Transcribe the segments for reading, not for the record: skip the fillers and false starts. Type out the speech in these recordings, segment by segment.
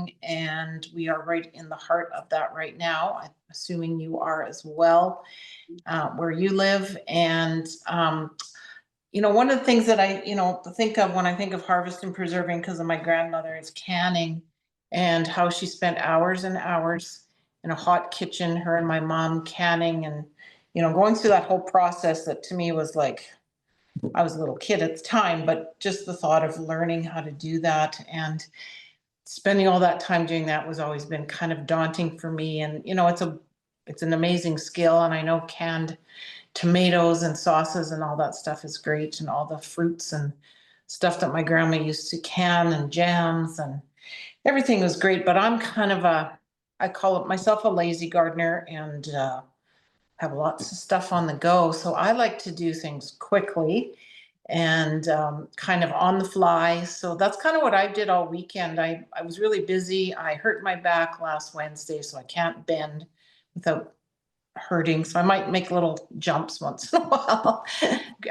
gardening, and we are right in the heart of that right now. I'm assuming you are as well, where you live. And one of the things that I, think of when I think of harvest and preserving, because of my grandmother, is canning, and how she spent hours and hours in a hot kitchen, her and my mom canning, and, going through that whole process that to me was like, I was a little kid at the time, but just the thought of learning how to do that and spending all that time doing that was always been kind of daunting for me. And, it's an amazing skill. And I know canned tomatoes and sauces and all that stuff is great, and all the fruits and stuff that my grandma used to can, and jams, and everything was great. But I'm kind of I call it myself a lazy gardener, and have lots of stuff on the go. So I like to do things quickly and kind of on the fly. So that's kind of what I did all weekend. I was really busy. I hurt my back last Wednesday, so I can't bend without hurting. So I might make little jumps once in a while.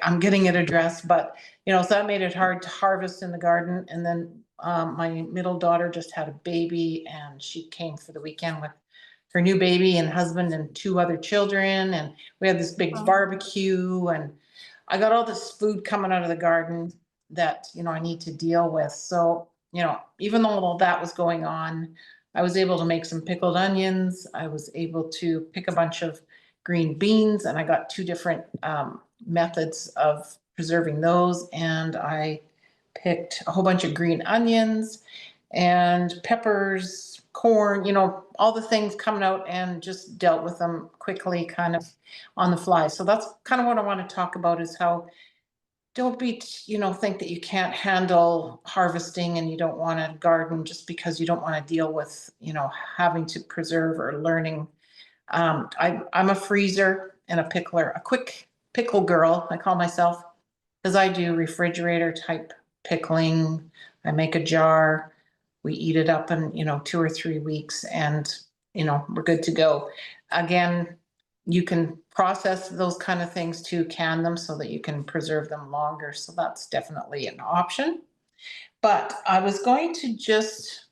I'm getting it addressed, but so that made it hard to harvest in the garden. And then my middle daughter just had a baby, and she came for the weekend with her new baby and husband and 2 other children. And we had this big barbecue, and I got all this food coming out of the garden that, I need to deal with. So, even though all that was going on, I was able to make some pickled onions. I was able to pick a bunch of green beans, and I got 2 different methods of preserving those. And I picked a whole bunch of green onions and peppers, corn, all the things coming out, and just dealt with them quickly, kind of on the fly. So that's kind of what I want to talk about, is how don't be, think that you can't handle harvesting and you don't want to garden just because you don't want to deal with, having to preserve or learning. I'm a freezer and a pickler, a quick pickle girl, I call myself, because I do refrigerator type pickling. I make a jar, we eat it up in, 2 or 3 weeks, and, we're good to go. Again, you can process those kind of things to can them so that you can preserve them longer. So that's definitely an option. But I was going to just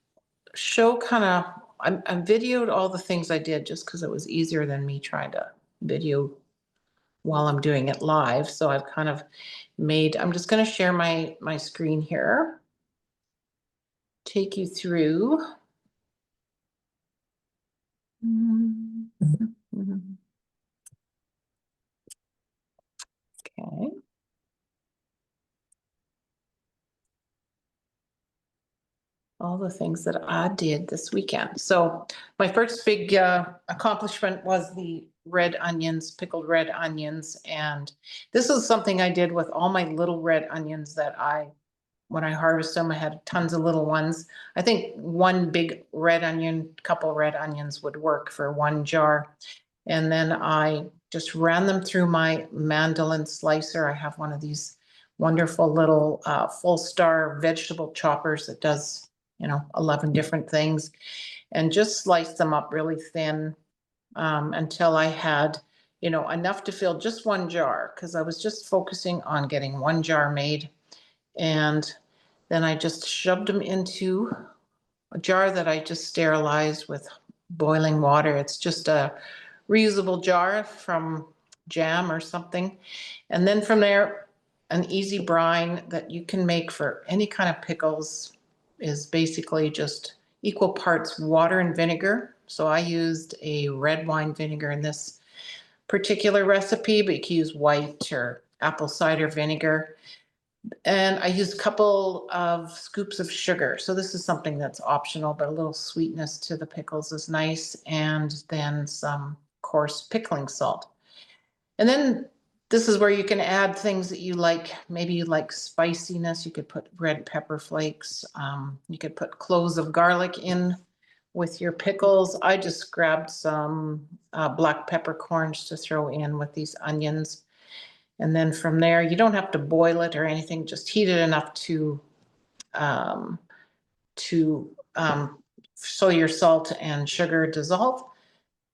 show I videoed all the things I did just because it was easier than me trying to video while I'm doing it live. So I've kind of I'm just going to share my screen here, take you through. Okay. All the things that I did this weekend. So my first big accomplishment was the red onions, pickled red onions. And this was something I did with all my little red onions that when I harvest them, I had tons of little ones. I think 1 big red onion, couple red onions would work for 1 jar. And then I just ran them through my mandolin slicer. I have one of these wonderful little full star vegetable choppers that does 11 different things, and just slice them up really thin until I had, enough to fill just 1 jar, because I was just focusing on getting 1 jar made. And then I just shoved them into a jar that I just sterilized with boiling water. It's just a reusable jar from jam or something. And then from there, an easy brine that you can make for any kind of pickles is basically just equal parts water and vinegar. So I used a red wine vinegar in this particular recipe, but you can use white or apple cider vinegar. And I used a couple of scoops of sugar. So this is something that's optional, but a little sweetness to the pickles is nice. And then some coarse pickling salt. And then this is where you can add things that you like. Maybe you like spiciness. You could put red pepper flakes. You could put cloves of garlic in with your pickles. I just grabbed some black peppercorns to throw in with these onions. And then from there, you don't have to boil it or anything. Just heat it enough so your salt and sugar dissolve.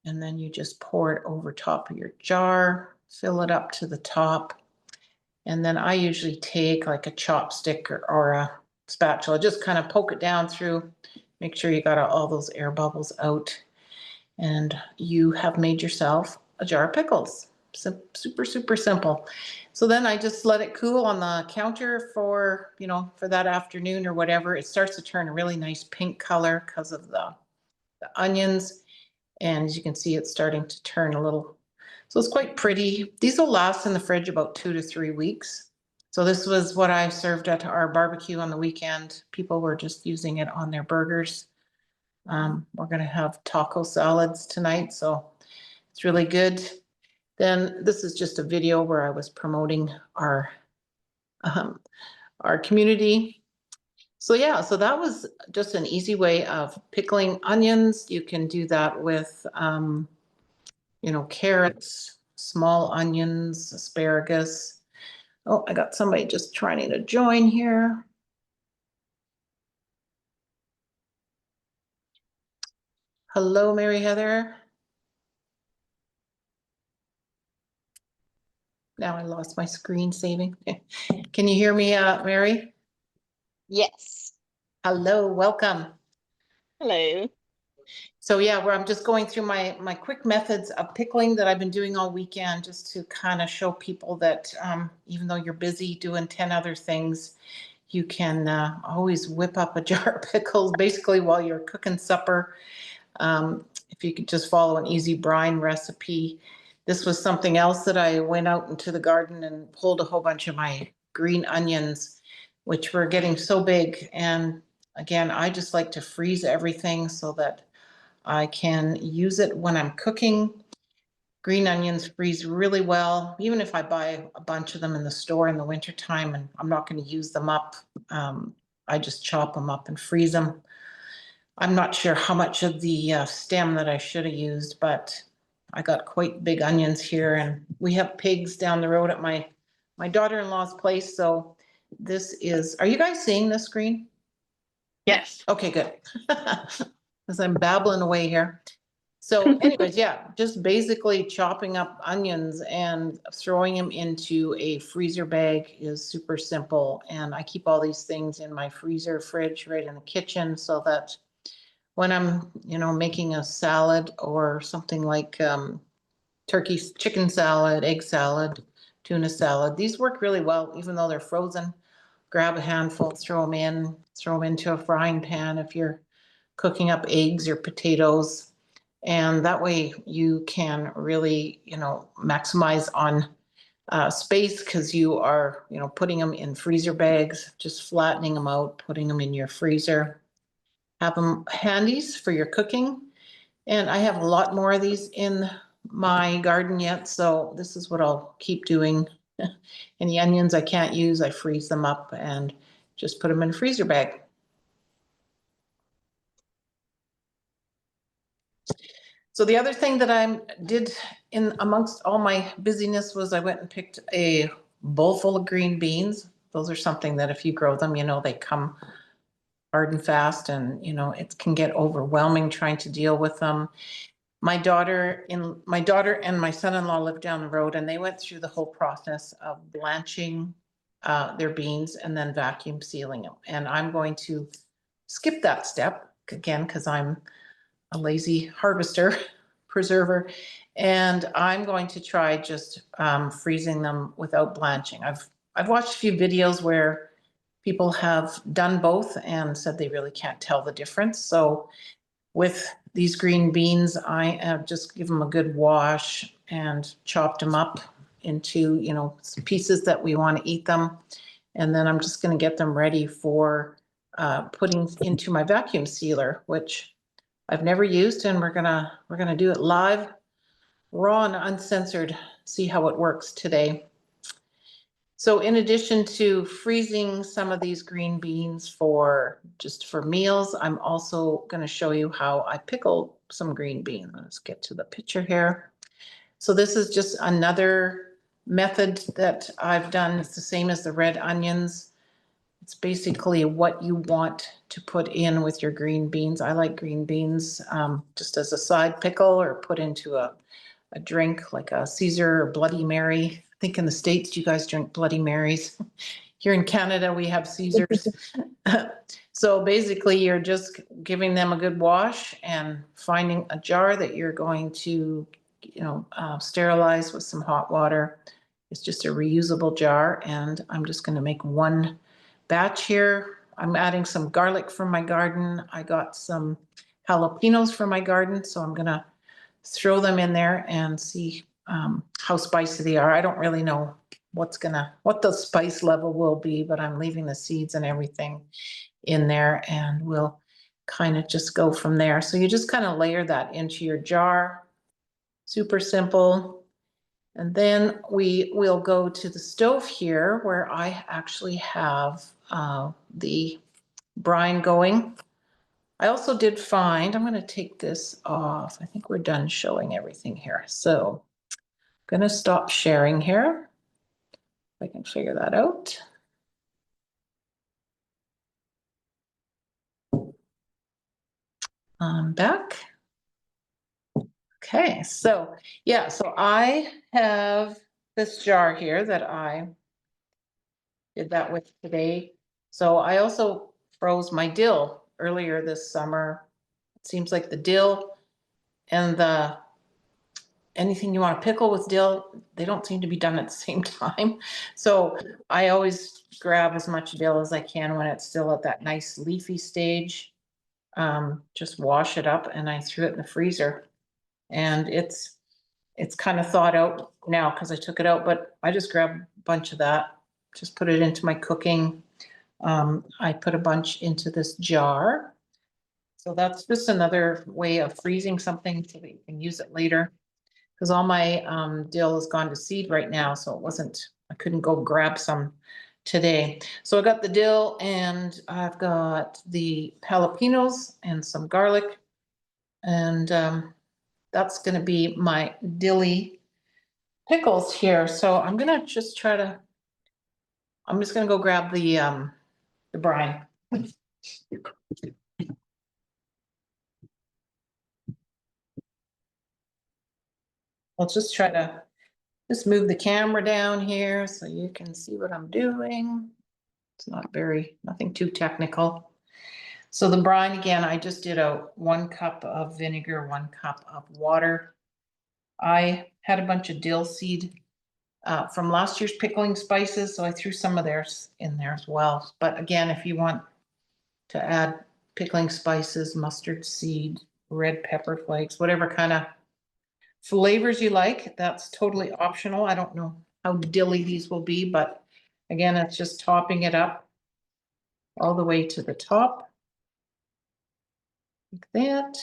And then you just pour it over top of your jar, fill it up to the top. And then I usually take like a chopstick or a spatula, just kind of poke it down through make sure you got all those air bubbles out, and you have made yourself a jar of pickles. So super, super simple. So then I just let it cool on the counter for, you know, for that afternoon or whatever. It starts to turn a really nice pink color because of the onions. And as you can see, it's starting to turn a little, so it's quite pretty. These will last in the fridge about 2 to 3 weeks. So this was what I served at our barbecue on the weekend. People were just using it on their burgers. We're going to have taco salads tonight, so it's really good. Then this is just a video where I was promoting our community. So yeah, so that was just an easy way of pickling onions. You can do that with, you know, carrots, small onions, asparagus. Oh, I got somebody just trying to join here. Hello, Mary Heather. Now I lost my screen saving. Can you hear me, Mary? Yes. Hello, welcome. Hello. So yeah, where I'm just going through my quick methods of pickling that I've been doing all weekend, just to kind of show people that even though you're busy doing 10 other things, you can always whip up a jar of pickles basically while you're cooking supper. If you could just follow an easy brine recipe. This was something else that I went out into the garden and pulled a whole bunch of my green onions, which were getting so big. And again, I just like to freeze everything so that I can use it when I'm cooking. Green onions freeze really well. Even if I buy a bunch of them in the store in the wintertime and I'm not going to use them up, I just chop them up and freeze them. I'm not sure how much of the stem that I should have used, but I got quite big onions here, and we have pigs down the road at my daughter-in-law's place. So this is, are you guys seeing this screen? Yes. Okay, good. Because I'm babbling away here. So anyways, yeah, just basically chopping up onions and throwing them into a freezer bag is super simple. And I keep all these things in my freezer fridge right in the kitchen so that when I'm, you know, making a salad or something like turkey, chicken salad, egg salad, tuna salad, these work really well, even though they're frozen. Grab a handful, throw them into a frying pan if you're cooking up eggs or potatoes. And that way you can really, you know, maximize on space because you are, you know, putting them in freezer bags, just flattening them out, putting them in your freezer. Have them handies for your cooking. And I have a lot more of these in my garden yet, so this is what I'll keep doing. Any onions I can't use, I freeze them up and just put them in a freezer bag. So the other thing that I did in amongst all my busyness was I went and picked a bowl full of green beans. Those are something that if you grow them, you know, they come hard and fast, and you know, it can get overwhelming trying to deal with them. My daughter and my son-in-law live down the road, and they went through the whole process of blanching their beans and then vacuum sealing them. And I'm going to skip that step again because I'm a lazy harvester, preserver, and I'm going to try just freezing them without blanching. I've watched a few videos where people have done both and said they really can't tell the difference. So with these green beans, I have just give them a good wash and chopped them up into, you know, pieces that we want to eat them. And then I'm just going to get them ready for putting into my vacuum sealer, which I've never used, and we're gonna do it live, raw and uncensored, see how it works today. So in addition to freezing some of these green beans for meals, I'm also going to show you how I pickle some green beans. Let's get to the picture here. So this is just another method that I've done. It's the same as the red onions. It's basically what you want to put in with your green beans. I like green beans just as a side pickle or put into a drink like a Caesar or Bloody Mary. I think in the States, you guys drink Bloody Marys. Here in Canada, we have Caesars. So basically you're just giving them a good wash and finding a jar that you're going to, sterilize with some hot water. It's just a reusable jar, and I'm just gonna make one batch here. I'm adding some garlic from my garden. I got some jalapenos from my garden, so I'm gonna throw them in there and see how spicy they are. I don't really know what the spice level will be, but I'm leaving the seeds and everything in there, and we'll kind of just go from there. So you just kind of layer that into your jar. Super simple. And then we will go to the stove here where I actually have the brine going. I also did find, I'm going to take this off. I think we're done showing everything here. So I'm going to stop sharing here. If I can figure that out. I'm back. Okay, so yeah, so I have this jar here that I did that with today. So I also froze my dill earlier this summer. It seems like the dill and anything you want to pickle with dill, they don't seem to be done at the same time. So I always grab as much dill as I can when it's still at that nice leafy stage. Just wash it up, and I threw it in the freezer. And it's kind of thawed out now because I took it out, but I just grabbed a bunch of that, just put it into my cooking. I put a bunch into this jar. So that's just another way of freezing something so that you can use it later. Because all my dill has gone to seed right now, so I couldn't go grab some today. So I got the dill, and I've got the jalapenos and some garlic, and that's gonna be my dilly pickles here. So I'm just gonna go grab the brine. I'll just try to move the camera down here so you can see what I'm doing. It's nothing too technical. So the brine, again, I just did 1 cup of vinegar, 1 cup of water. I had a bunch of dill seed from last year's pickling spices, so I threw some of theirs in there as well. But again, if you want to add pickling spices, mustard seed, red pepper flakes, whatever kind of flavors you like, that's totally optional. I don't know how dilly these will be, but again, it's just topping it up all the way to the top. Like that.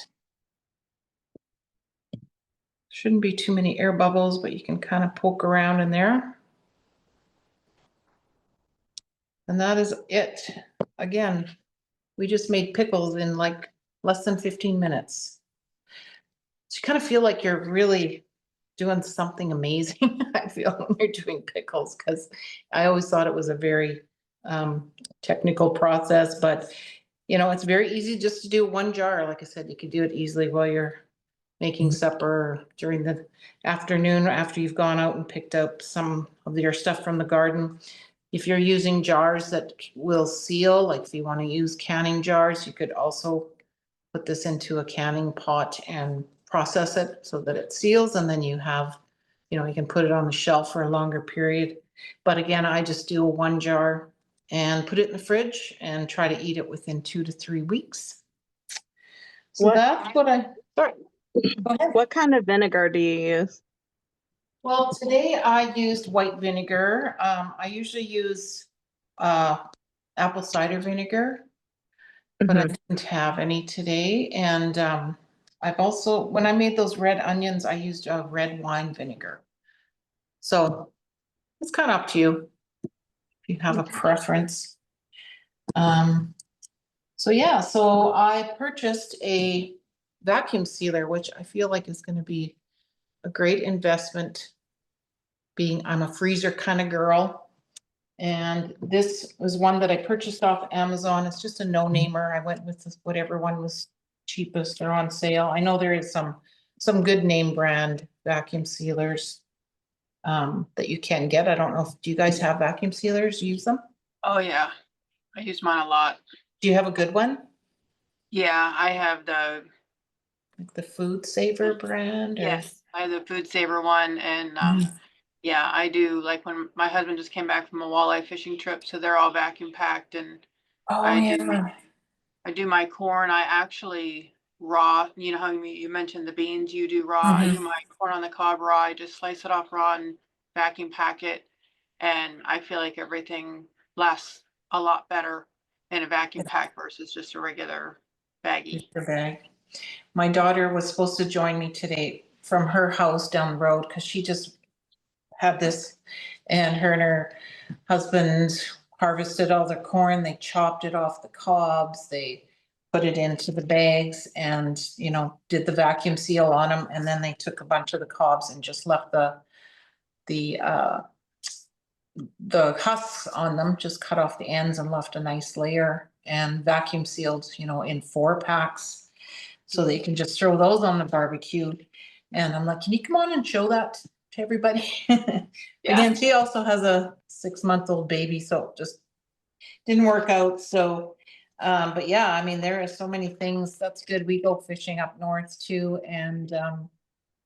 Shouldn't be too many air bubbles, but you can kind of poke around in there. And that is it. Again, we just made pickles in like less than 15 minutes. So you kind of feel like you're really doing something amazing. I feel when you're doing pickles, because I always thought it was a very technical process, but it's very easy just to do 1 jar. Like I said, you could do it easily while you're making supper during the afternoon after you've gone out and picked up some of your stuff from the garden. If you're using jars that will seal, like if you want to use canning jars, you could also put this into a canning pot and process it so that it seals, and then you can put it on the shelf for a longer period. But again, I just do 1 jar and put it in the fridge and try to eat it within 2 to 3 weeks. So that's what sorry. Go ahead. What kind of vinegar do you use? Well, today I used white vinegar. I usually use apple cider vinegar, but I didn't have any today. And I've also, when I made those red onions, I used red wine vinegar. So it's kind of up to you if you have a preference. So yeah, so I purchased a vacuum sealer, which I feel like is going to be a great investment, being I'm a freezer kind of girl. And this was one that I purchased off Amazon. It's just a no-namer. I went with whatever one was cheapest or on sale. I know there is some good name brand vacuum sealers that you can get. I don't know do you guys have vacuum sealers? Use them? Oh yeah, I use mine a lot. Do you have a good one? Yeah, I have Like the Food Saver brand or? yes, I have the Food Saver one, and Mhm. yeah, I do, like, when my husband just came back from a walleye fishing trip, so they're all vacuum packed, and Oh, I do yeah. I do my corn. I actually raw, you know how you mentioned the beans, you do raw. I Mhm. do my corn on the cob raw. I just slice it off raw and vacuum pack it. And I feel like everything lasts a lot better in a vacuum pack versus just a regular baggie. Paper bag. My daughter was supposed to join me today from her house down the road because she just had this, and her husband harvested all their corn. They chopped it off the cobs. They put it into the bags and, you know, did the vacuum seal on them. And then they took a bunch of the cobs and just left the, uh, the husks on them, just cut off the ends and left a nice layer and vacuum sealed, you know, in 4-packs. So they can just throw those on the barbecue. And I'm like, can you come on and show that to everybody? Yeah, Again, she also has a 6-month-old baby, so it just didn't work out. So, but yeah, I mean, there are so many things. That's good. We go fishing up north too, and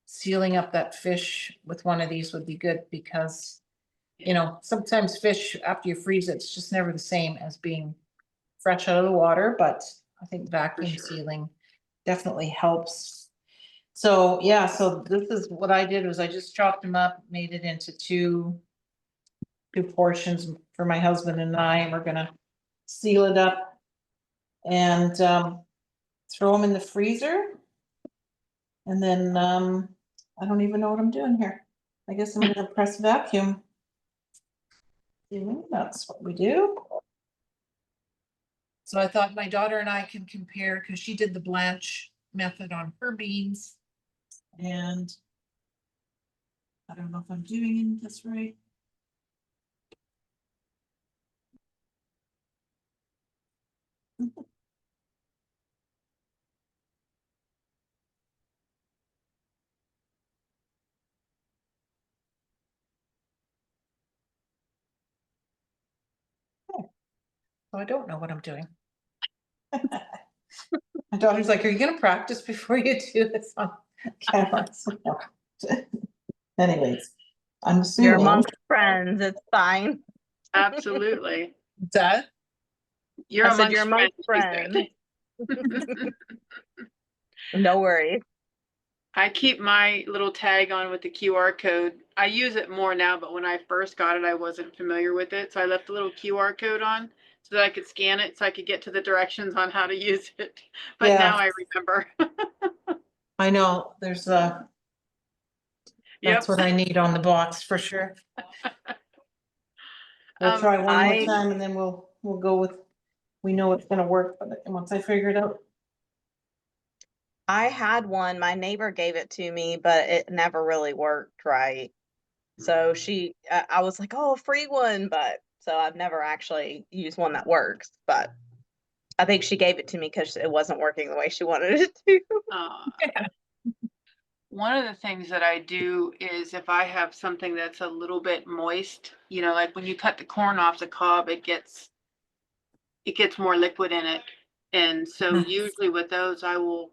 sealing up that fish with one of these would be good because, you know, sometimes fish after you freeze it, it's just never the same as being fresh out of the water. But I think vacuum sure. sealing definitely helps. So yeah, so this is what I did was I just chopped them up, made it into two portions for my husband and I, and we're gonna seal it up and throw them in the freezer. And then I don't even know what I'm doing here. I guess I'm gonna press vacuum. That's what we do. So I thought my daughter and I can compare because she did the blanch method on her beans. And I don't know if I'm doing this right. So I don't know what I'm doing. My daughter's like, are you gonna practice before you do this on camera? So, no. Anyways, I'm You're assuming amongst friends. It's fine. Absolutely. that. You're I said you're amongst friends, amongst she friends. said. No worries. I keep my little tag on with the QR code. I use it more now, but when I first got it, I wasn't familiar with it. So I left a little QR code on so that I could scan it so I could get to the directions on how to use it. But now Yeah, I remember. I know, there's that's Yep. what I need on the box for sure. We'll try one more I time and then we'll go with, we know it's gonna work, but once I figure it out. I had one. My neighbor gave it to me, but it never really worked right. So I was like, oh, a free one, but so I've never actually used one that works. But I think she gave it to me because it wasn't working the way she wanted it to. One of the things that I do is if I have something that's a little bit moist, you know, like when you cut the corn off the cob, it gets more liquid in it. And so usually with those, I will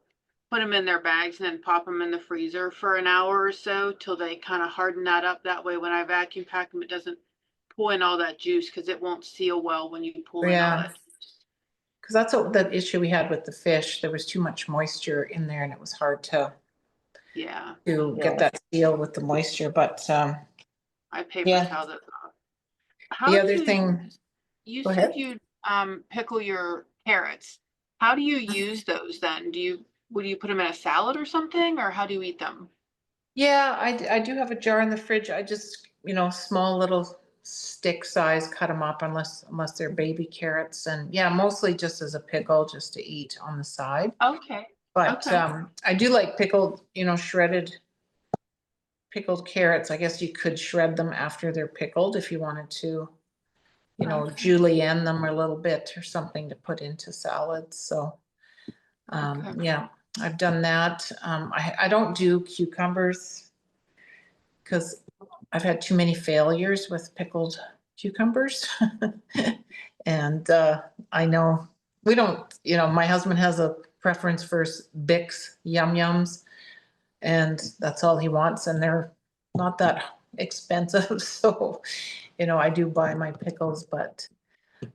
put them in their bags and then pop them in the freezer for an hour or so till they kind of harden that up. That way, when I vacuum pack them, it doesn't pull in all that juice because it won't seal well when you pull in all Yeah, that juice. because that's what the issue we had with the fish. There was too much moisture in there and it was hard Yeah, to get Yeah. that seal with the moisture, but I paper yeah, towel those off. the How do other you, thing, you go said ahead. you pickle your carrots. How do you use those then? Would you put them in a salad or something, or how do you eat them? Yeah, I do have a jar in the fridge. I just, you know, small little stick size, cut them up unless they're baby carrots. And yeah, mostly just as a pickle, just to eat on the side. Okay. But Okay. I do like pickled, you know, shredded pickled carrots. I guess you could shred them after they're pickled if you wanted to, you know, Okay. julienne them a little bit or something to put into salads. So Okay. yeah, I've done that. I don't do cucumbers because I've had too many failures with pickled cucumbers. And I know we don't, my husband has a preference for Bix Yum Yums. And that's all he wants, and they're not that expensive, so, I do buy my pickles, but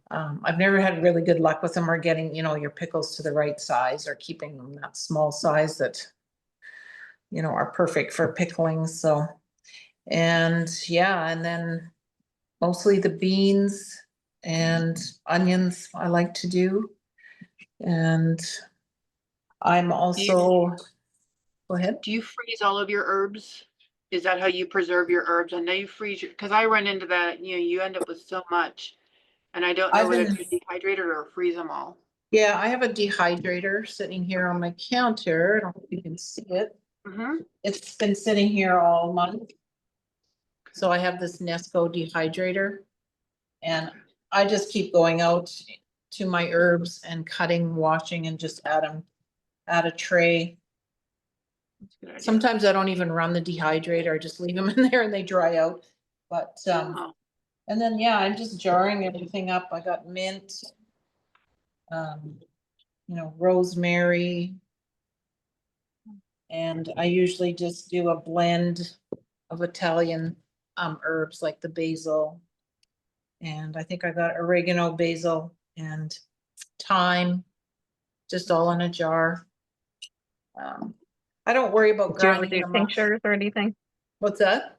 I've never had really good luck with them or getting, your pickles to the right size or keeping them that small size that, are perfect for pickling, so. And yeah, and then mostly the beans and onions I like to do. And I'm also, go ahead. Do you freeze all of your herbs? Is that how you preserve your herbs? I know you freeze your, because I run into that, you end up with so much. And I don't know I've whether been- to dehydrate it or freeze them all. Yeah, I have a dehydrator sitting here on my counter. I don't know if you can see it. Mm-hmm. It's been sitting here all month. So I have this Nesco dehydrator. And I just keep going out to my herbs and cutting, washing, and just add a tray. That's a good idea. Sometimes I don't even run the dehydrator. I just leave them in there and they dry out. But, Oh, and then, yeah, I'm just jarring everything up. I got mint, rosemary. And I usually just do a blend of Italian herbs like the basil. And I think I got oregano, basil, and thyme, just all in a jar. I don't worry about Do you ever grinding do them up. tinctures or anything? What's that?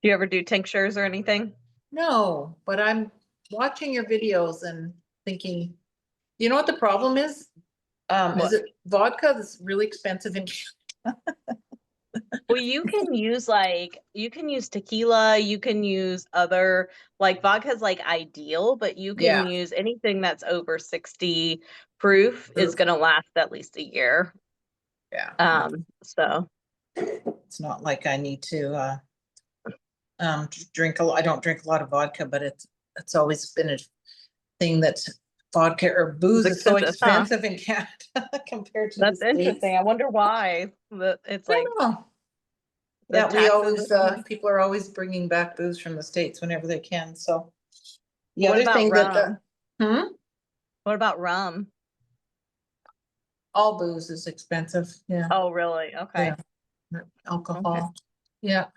Do you ever do tinctures or anything? No, but I'm watching your videos and thinking, you know what the problem is? What? Is it vodka that's really expensive in Well, you can use tequila, you can use other, like vodka's like ideal, but you can Yeah. use anything that's over 60 proof is gonna last at least a year. Yeah. So It's not like I need to I don't drink a lot of vodka, but it's always been a thing that vodka or booze is so expensive, huh? expensive in Canada compared to the That's States. interesting. I wonder why. It's I like don't know. the Yeah, we taxes always, or something. people are always bringing back booze from the States whenever they can, so. The What other about thing that, rum? What about rum? all booze is expensive, yeah, Oh, really? Okay. yeah, alcohol, yeah.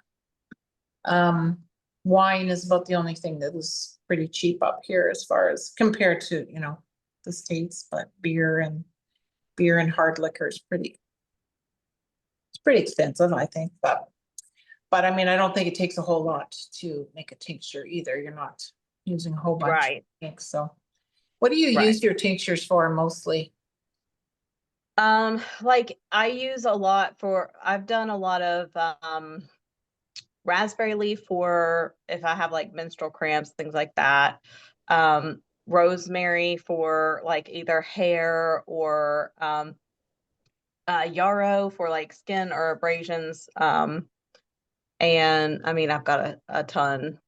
Wine is about the only thing that is pretty cheap up here as far as compared to, the States, but beer and hard liquor is it's pretty expensive, I think, but I mean, I don't think it takes a whole lot to make a tincture either. You're not using a whole bunch, I Right. think, so. What do you Right. use your tinctures for mostly? Like I've done a lot of raspberry leaf for if I have like menstrual cramps, things like that. Rosemary for like either hair or yarrow for like skin or abrasions. And I mean, I've got a ton.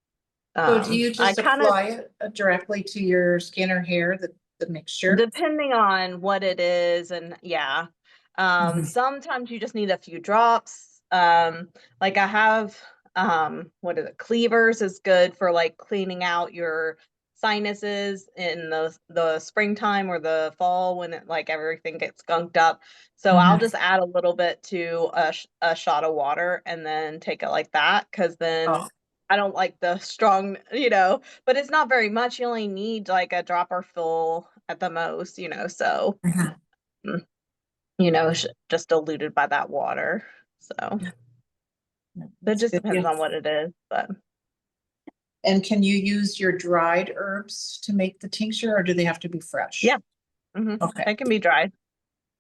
So do you I just kind of, apply it directly to your skin or hair, the mixture? depending on what it is, and yeah. Mhm. Sometimes you just need a few drops. Like I have, what is it? Cleavers is good for like cleaning out your sinuses in the springtime or the fall when it like everything gets skunked up. So I'll Mhm. just add a little bit to a shot of water and then take it like that, because then Oh, I don't like the strong, but it's not very much. You only need like a dropper full at the most, so, mhm. mm, just diluted by that water. So Yeah, it that's just good. depends Yeah. on what it is, but And can you use your dried herbs to make the tincture or do they have to be fresh? yeah, Okay, it can be dried.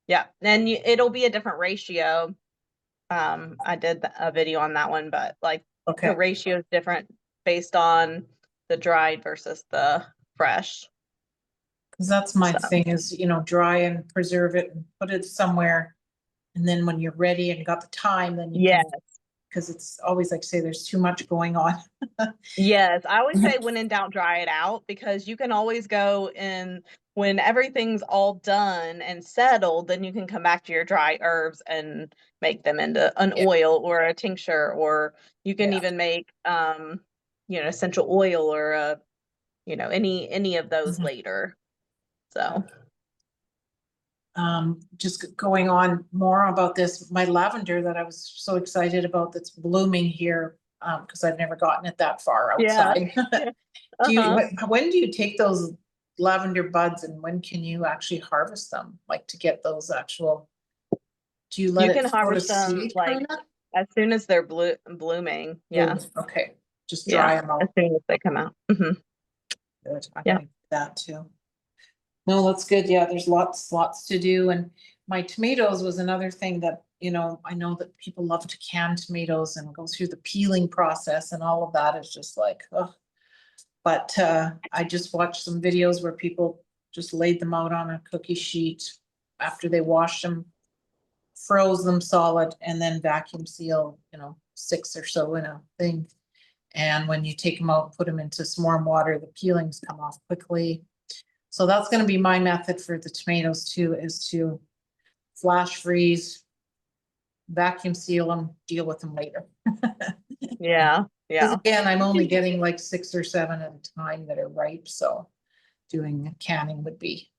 Yeah, and it'll be a different ratio. I did a video on that one, but like the okay. ratio is different based on the dried versus the fresh. Because that's my So thing is, dry and preserve it and put it somewhere. And then when you're ready and got the time, then you yeah. can, because it's always like, say, there's too much going on. Yes, I always say when in doubt, dry it out, because you can always go in when everything's all done and settled, then you can come back to your dry herbs and make them into an Yeah. oil or a tincture, or you can Yeah. even make essential oil or any of those Mhm. later. So just going on more about this, my lavender that I was so excited about that's blooming here, because I've never gotten it that far Yeah. outside. Do you, Uh-huh. when do you take those lavender buds and when can you actually harvest them? Like to get those actual, do you let You it can go to harvest them seed like kinda? as soon as they're blooming. Yeah. Okay, just Yeah. dry them As out. soon as they come out. Mhm. Good. I'm Yeah. gonna do that too. No, that's good. Yeah, there's lots to do. And my tomatoes was another thing that, I know that people love to can tomatoes and go through the peeling process and all of that is just like, oh. But I just watched some videos where people just laid them out on a cookie sheet after they washed them, froze them solid, and then vacuum seal, 6 or so in a thing. And when you take them out, put them into some warm water, the peelings come off quickly. So that's gonna be my method for the tomatoes too, is to flash freeze, vacuum seal them, deal with them later. Yeah. Because Yeah. again, I'm only getting like 6 or 7 at a time that are ripe, so doing canning would be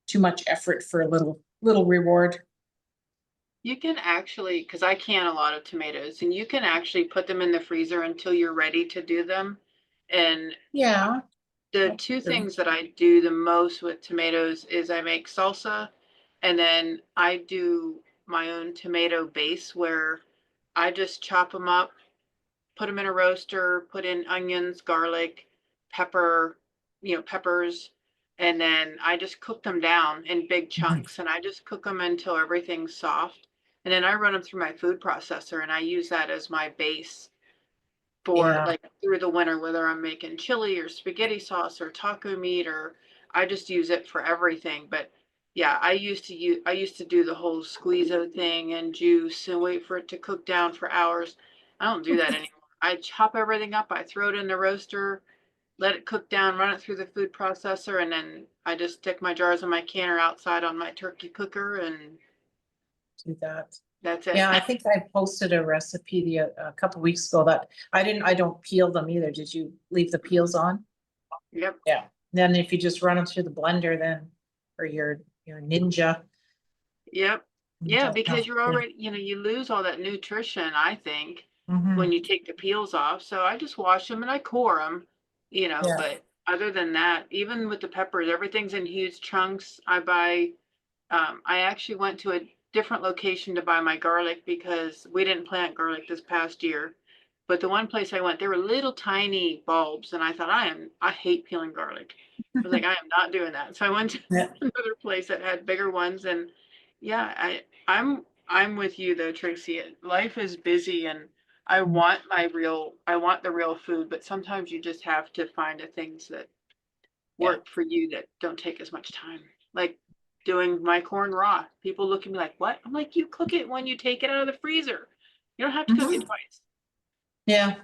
too much effort for a little reward. You can actually, because I can a lot of tomatoes, and you can actually put them in the freezer until you're ready to do them. And Yeah. the That's two true. things that I do the most with tomatoes is I make salsa, and then I do my own tomato base where I just chop them up, put them in a roaster, put in onions, garlic, pepper, peppers, and then I just cook them down in big chunks and I just cook them until everything's soft. And then I run them through my food processor and I use that as my base for Yeah. like through the winter, whether I'm making chili or spaghetti sauce or taco meat, or I just use it for everything. But yeah, I used to do the whole squeezo thing and juice and wait for it to cook down for hours. I don't do that anymore. I chop everything up, I throw it in the roaster, let it cook down, run it through the food processor, and then I just stick my jars in my canner outside on my turkey cooker and Do that. that's it. Yeah, I think I posted a recipe a couple weeks ago that I don't peel them either. Did you leave the peels on? Yep. Yeah. Then if you just run them through the blender then, or your ninja. Yep. Yeah, because you're Yeah. already, you lose all that nutrition, I think, when Mhm. you take the peels off. So I just wash them and I core them, Yeah. but other than that, even with the peppers, everything's in huge chunks. I actually went to a different location to buy my garlic because we didn't plant garlic this past year. But the one place I went, there were little tiny bulbs, and I thought, I hate peeling garlic. I was like, I am not doing that. So I went to Yeah. another place that had bigger ones, and yeah, I'm with you though, Tracy. Life is busy, and I want the real food, but sometimes you just have to find the things that Yeah. work for you that don't take as much time. Like doing my corn raw. People look at me like, what? I'm like, you cook it when you take it out of the freezer. You don't have to cook it Mhm. twice. Yeah.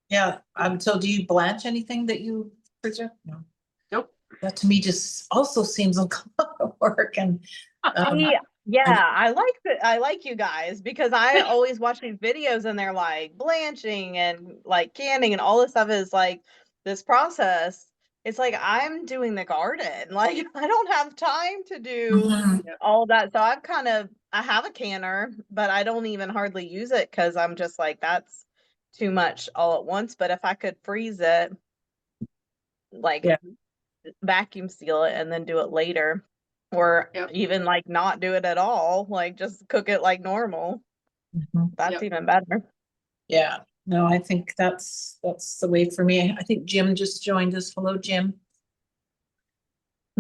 Yeah. So do you blanch anything that you preserve? No. Nope. That to me just also seems like a lot of work and um See, yeah, I, I like you guys because I always watch these videos and they're like blanching and like canning and all this stuff is like this process. It's like I'm doing the garden. Like I don't have time to do Mhm. Yep. all that. So I have a canner, but I don't even hardly use it because I'm just like that's too much all at once. But if I could freeze it, like Yeah. vacuum seal it and then do it later or Yep. even like not do it at all, like just cook it like normal. Mhm. That's Yep. even better. Yeah. No, I think that's the way for me. I think Jim just joined us. Hello, Jim.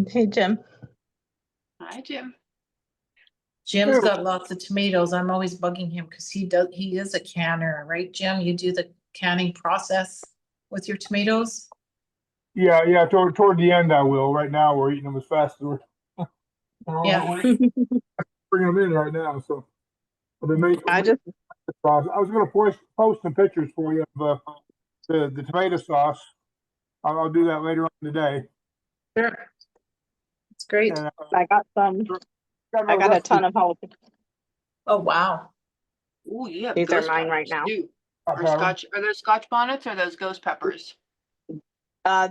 Hey, Jim. Hi, Jim. Jim's got lots of tomatoes. I'm always bugging him because he is a canner, right, Jim? You do the canning process with your tomatoes? Yeah. Toward the end, I will. Right now, we're eating them as fast as Yeah. we're bringing them in right now. So I've been making. I just I was going to post some pictures for you of the tomato sauce. I'll do that later on today. Sure. It's great. And I got some. I got a ton of jalapenos. Oh, wow. Ooh, you have These are ghost mine right peppers now. too. Are those Scotch bonnets or those ghost peppers?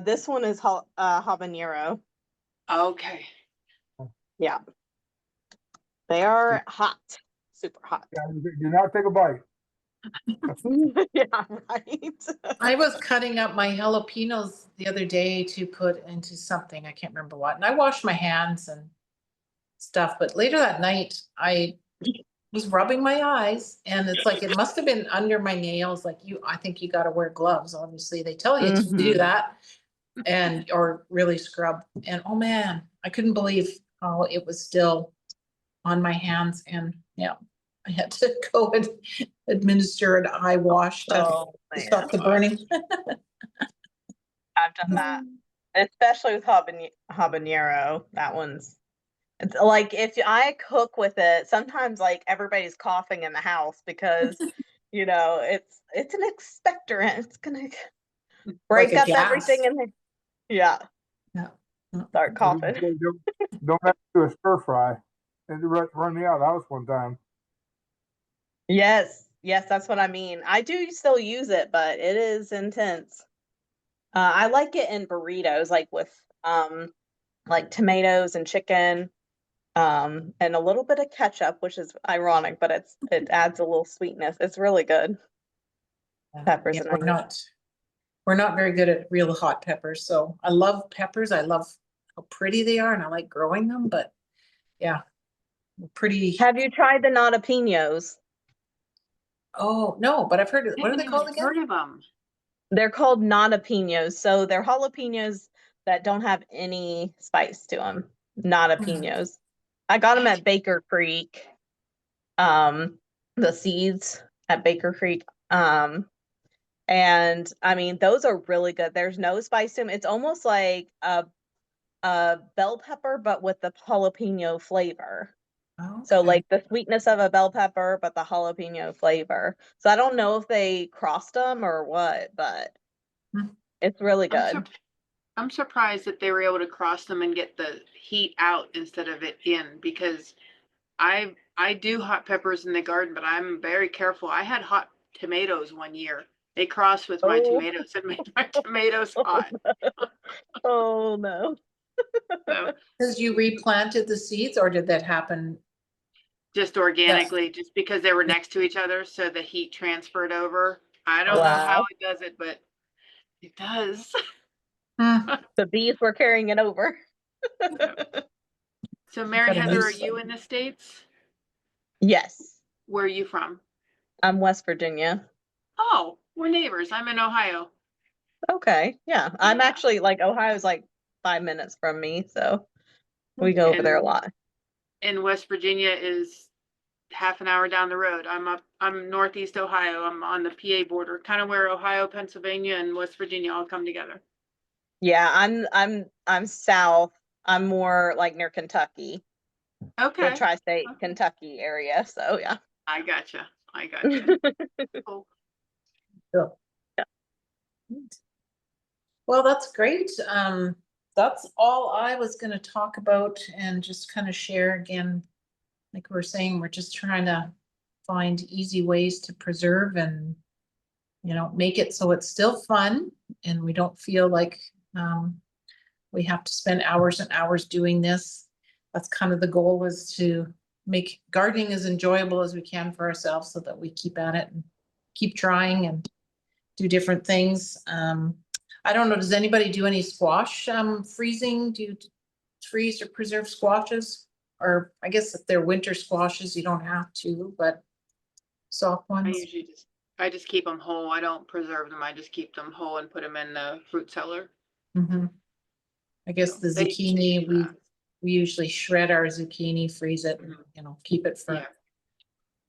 This one is habanero. Okay. Yeah. They are hot, super hot. Yeah, do not take a bite. Yeah, right. I was cutting up my jalapenos the other day to put into something, I can't remember what, and I washed my hands and stuff, but later that night, I was rubbing my eyes and it's like, it must have been under my nails, like I think you gotta wear gloves, obviously, they tell you to do Mhm. that. And, or really scrub, and oh man, I couldn't believe how it was still on my hands, and yeah, I had to go and administer an eye wash to Oh, stop the man. burning. I've done that, especially with habanero. That one's, it's like if I cook with it, sometimes like everybody's coughing in the house because it's an expectorant. It's gonna break Like a up gas. everything in there. Yeah, Yeah. start coughing. Don't have to do a stir fry. And run me out of the house one time. Yes, that's what I mean. I do still use it, but it is intense. I like it in burritos, like with like tomatoes and chicken, and a little bit of ketchup, which is ironic, but it adds a little sweetness. It's really good. Peppers Yeah, and we're onions. we're not very good at real hot peppers, so I love peppers, I love how pretty they are, and I like growing them, but yeah, pretty. Have you tried the jalapenos? Oh, no, but I've heard it. I What are haven't they called even again? heard of them. They're called jalapenos, so they're jalapenos that don't have any spice to them. Jalapenos. I got them at Baker Creek. The seeds at Baker Creek. And I mean, those are really good. There's no spice to them. It's almost like a bell pepper, but with the jalapeno flavor. So Okay. like the sweetness of a bell pepper, but the jalapeno flavor. So I don't know if they crossed them or what, but Hmm. it's really I'm, good. I'm surprised that they were able to cross them and get the heat out instead of it in, because I do hot peppers in the garden, but I'm very careful. I had hot tomatoes one year. They crossed with my Oh. tomatoes and made my tomatoes hot. Oh no. So Because you replanted the seeds, or did that happen? just organically, just because they were next to each other, so the heat transferred over. I don't know how Wow. it does it, but it does. Hmm. The bees were carrying it over. So Mary Got a Heather, new are you in the States? Yes. Where are you from? I'm West Virginia. Oh, we're neighbors. I'm in Ohio. Okay. Yeah. I'm Yeah. actually like Ohio's like 5 minutes from me, so we go over there a lot. And West Virginia is half an hour down the road. I'm Northeast Ohio. I'm on the PA border, kind of where Ohio, Pennsylvania, and West Virginia all come together. Yeah, I'm south. I'm more like near Kentucky, the Okay. tri-state Kentucky area. So yeah. I gotcha. Cool. Cool. Well, that's great. That's all I was going to talk about, and just kind of share again. Like we were saying, we're just trying to find easy ways to preserve and, make it so it's still fun and we don't feel like we have to spend hours and hours doing this. That's kind of the goal, is to make gardening as enjoyable as we can for ourselves, so that we keep at it and keep trying and do different things. I don't know, does anybody do any squash freezing? Do you freeze or preserve squashes? Or I guess if they're winter squashes, you don't have to, but soft ones. I just keep them whole. I don't preserve them. I just keep them whole and put them in the fruit cellar. I guess the They zucchini, do that. we usually shred our zucchini, freeze it, and keep it for. Yeah.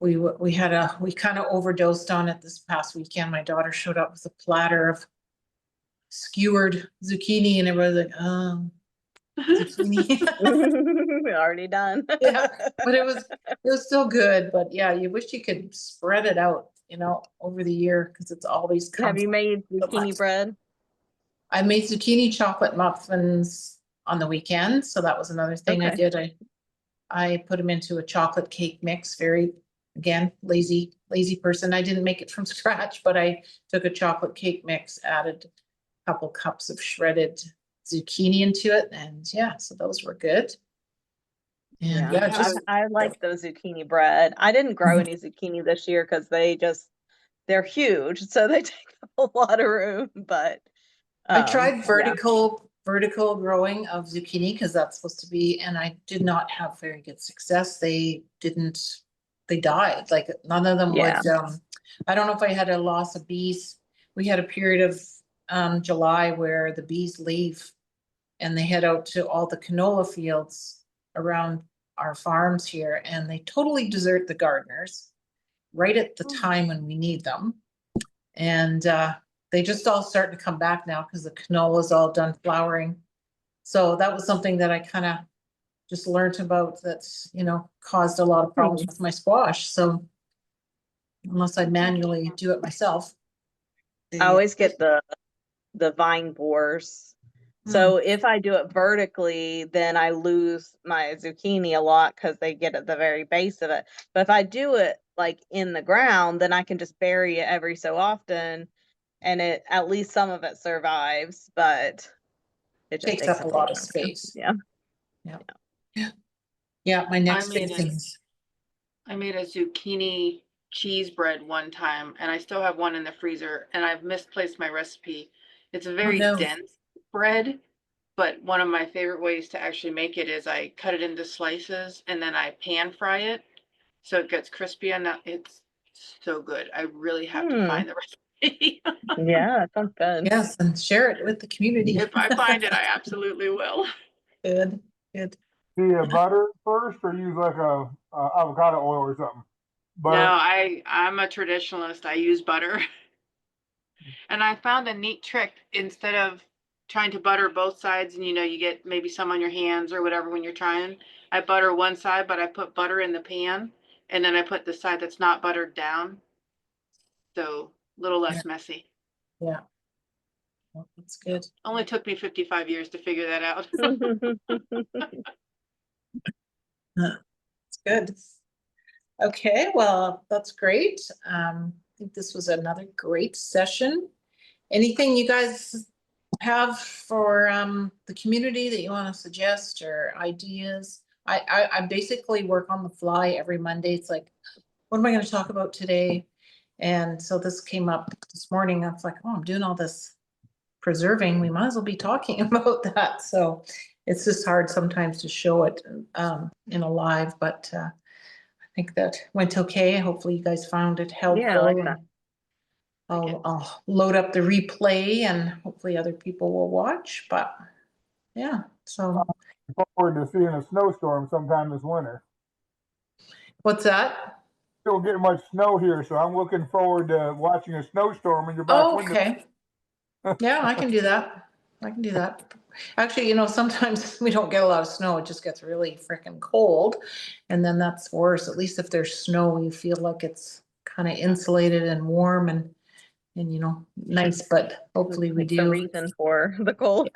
We kind of overdosed on it this past weekend. My daughter showed up with a platter of skewered zucchini, and everybody was like, oh, zucchini. Already done. Yeah, but it was still good. But yeah, you wish you could spread it out, over the year, because it's always Have comes. you made so zucchini much. bread? I made zucchini chocolate muffins on the weekend, so that was another thing I Okay. did. I put them into a chocolate cake mix. Very, again, lazy person. I didn't make it from scratch, but I took a chocolate cake mix, added a couple cups of shredded zucchini into it, and yeah, so those were good. And Yeah, just, I like the zucchini bread. I didn't grow any zucchini this year because they're huge, so they take up a lot of room. But I tried yeah. vertical growing of zucchini because that's supposed to be, and I did not have very good success. They died. Like none of them Yeah. would, I don't know if I had a loss of bees. We had a period of July where the bees leave and they head out to all the canola fields around our farms here, and they totally desert the gardeners right at the time when we need them. And they just all starting to come back now because the canola is all done flowering. So that was something that I kind of just learned about that's, caused a lot of problems with my squash. So unless I manually do it myself. I always get the vine borers. So if I do it vertically, then I lose my zucchini a lot because they get at the very base of it. But if I do it like in the ground, then I can just bury it every so often, and at least some of it survives. But it just Takes up a lot of time. space. Yeah. Yeah, my next made big thing is, I made a zucchini cheese bread one time, and I still have one in the freezer, and I've misplaced my recipe. It's a very no. dense bread, but one of my favorite ways to actually make it is I cut it into slices and then I pan fry it so it gets crispy enough. It's so good. I really have to find the recipe. Yeah, that sounds good. Yes, and share it with the community. If I find it, I absolutely will. Good. Do you butter first or use like a avocado oil or something? No, Butter. I'm a traditionalist. I use butter. And I found a neat trick. Instead of trying to butter both sides and you get maybe some on your hands or whatever when you're trying, I butter one side, but I put butter in the pan and then I put the side that's not buttered down. So a little less messy. Yeah. Well, that's good. Only took me 55 years to figure that out. It's good. Okay, well, that's great. I think this was another great session. Anything you guys have for the community that you want to suggest or ideas? I basically work on the fly every Monday. It's like, what am I going to talk about today? And so this came up this morning. I was like, oh, I'm doing all this preserving. We might as well be talking about that. So it's just hard sometimes to show it in a live, but I think that went okay. Hopefully you guys found it helpful. Yeah, I like that. I'll load up the replay and hopefully other people will watch, but yeah, so Forward to seeing a snowstorm sometime this winter. what's that? Don't get much snow here, so I'm looking forward to watching a snowstorm in your back Oh, window. okay. Yeah, I can do that. Actually, sometimes we don't get a lot of snow. It just gets really freaking cold. And then that's worse. At least if there's snow, you feel like it's kind of insulated and warm and nice, but hopefully we That's the do. reason for the cold.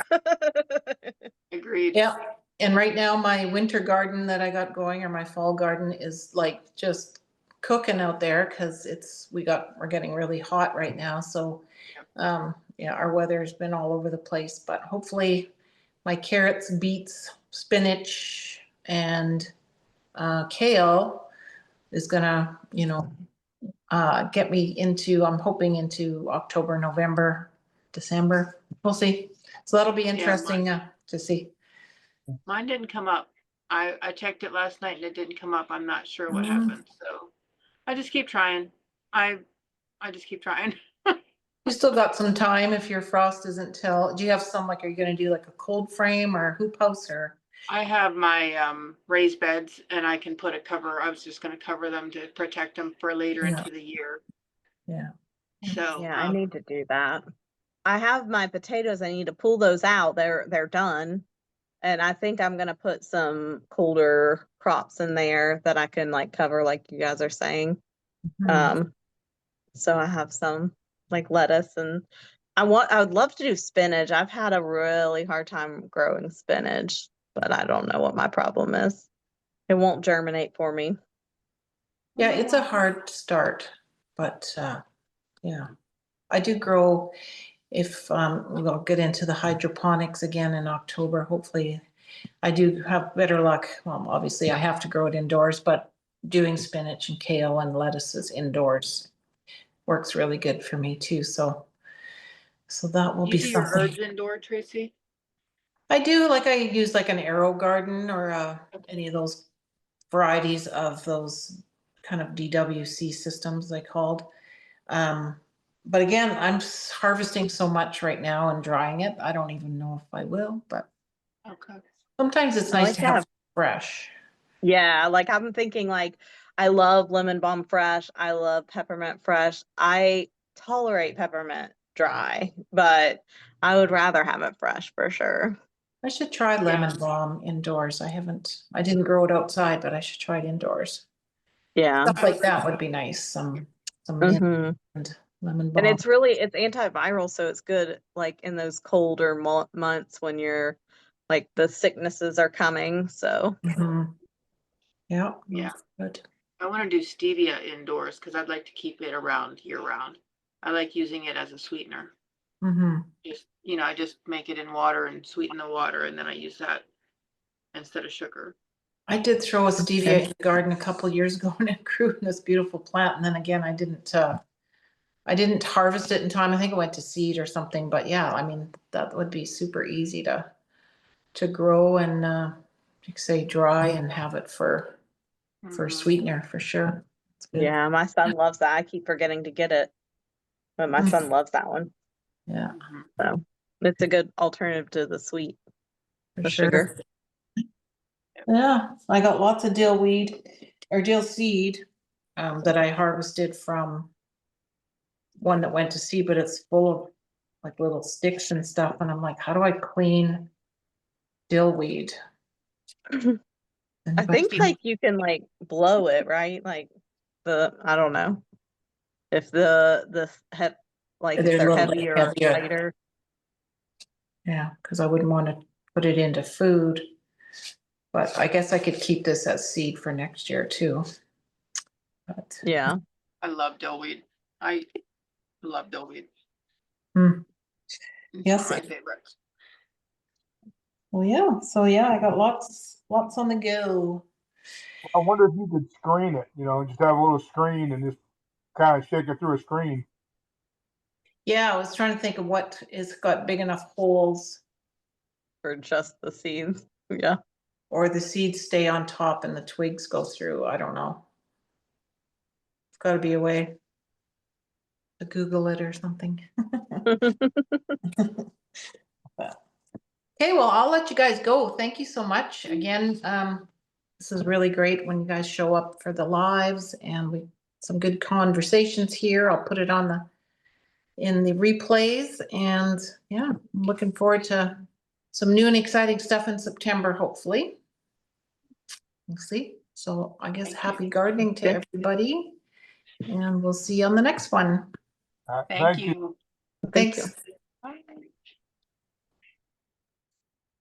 Agreed. Yeah. And right now my winter garden that I got going or my fall garden is like just cooking out there because we're getting really hot right now. So yeah, our weather's been all over the place, but hopefully my carrots, beets, spinach, and kale is gonna, get me I'm hoping into October, November, December. We'll see. So that'll be interesting to see. Mine didn't come up. I checked it last night and it didn't come up. I'm not sure what happened. So I just keep trying. I just keep trying. You still got some time if your frost isn't till, do you have some, like, are you gonna do like a cold frame or hoop house or? I have my raised beds and I can put a cover. I was just going to cover them to protect them for later into the year. Yeah. So Yeah, I need to do that. I have my potatoes. I need to pull those out. They're done. And I think I'm gonna put some colder crops in there that I can like cover, like you guys are saying. So I have some like lettuce and I would love to do spinach. I've had a really hard time growing spinach, but I don't know what my problem is. It won't germinate for me. Yeah, it's a hard start, but yeah, I do grow. If we'll get into the hydroponics again in October, hopefully I do have better luck. Well, obviously I have to grow it indoors, but doing spinach and kale and lettuces indoors works really good for me too. So that will You be do your something. herbs indoor, Tracy? I do, like I use like an arrow garden or any of those varieties of those kind of DWC systems they called. But again, I'm harvesting so much right now and drying it. I don't even know if I will, but Okay. sometimes it's I nice like to to have have- fresh. Yeah, like I'm thinking like I love lemon balm fresh. I love peppermint fresh. I tolerate peppermint dry, but I would rather have it fresh for sure. I should try lemon balm indoors. I didn't grow it outside, but I should try it indoors. Yeah. Stuff like that would be nice. Some mint hmm and lemon And balm. it's antiviral, so it's good like in those colder months when you're like the sicknesses are coming. So Mhm. Yeah. Yeah. Good. I want to do stevia indoors because I'd like to keep it around year round. I like using it as a sweetener. Mm-hmm. Just, I just make it in water and sweeten the water, and then I use that instead of sugar. I did throw a stevia in the garden a couple years ago and it grew in this beautiful plant. And then again, I didn't harvest it in time. I think it went to seed or something, but yeah, I mean, that would be super easy to grow and, like say dry and have it for Mhm. sweetener for sure. It's good. yeah, my son loves that. I keep forgetting to get it, but my son loves that one. Yeah, Mhm. So it's a good alternative to the sweet, for the sure. sugar. Yeah, I got lots of dill seed, that I harvested from one that went to seed, but it's full of like little sticks and stuff. And I'm like, how do I clean dill weed? I think like you can like blow it, right? Like I don't know if like if They're a they're little bit heavier or heavier. lighter. Yeah, because I wouldn't want to put it into food. But I guess I could keep this as seed for next year too. But Yeah. I love dillweed. I love dillweed. Hmm. It's Yes. one of my favorites. Well, yeah. So yeah, I got lots on the go. I wonder if you could screen it, just have a little screen and just kind of shake it through a screen. Yeah, I was trying to think of what is got big enough holes For just the seeds. Yeah. or the seeds stay on top and the twigs go through. I don't know. It's got to be a way to Google it or something. But, okay, well, I'll let you guys go. Thank you so much. Again, this is really great when you guys show up for the lives and we some good conversations here. I'll put it on in the replays and yeah, I'm looking forward to some new and exciting stuff in September, hopefully. We'll see. So I guess Thank happy you. gardening to everybody and we'll see you on the next one. Thank you. Thank Thanks. you. Bye.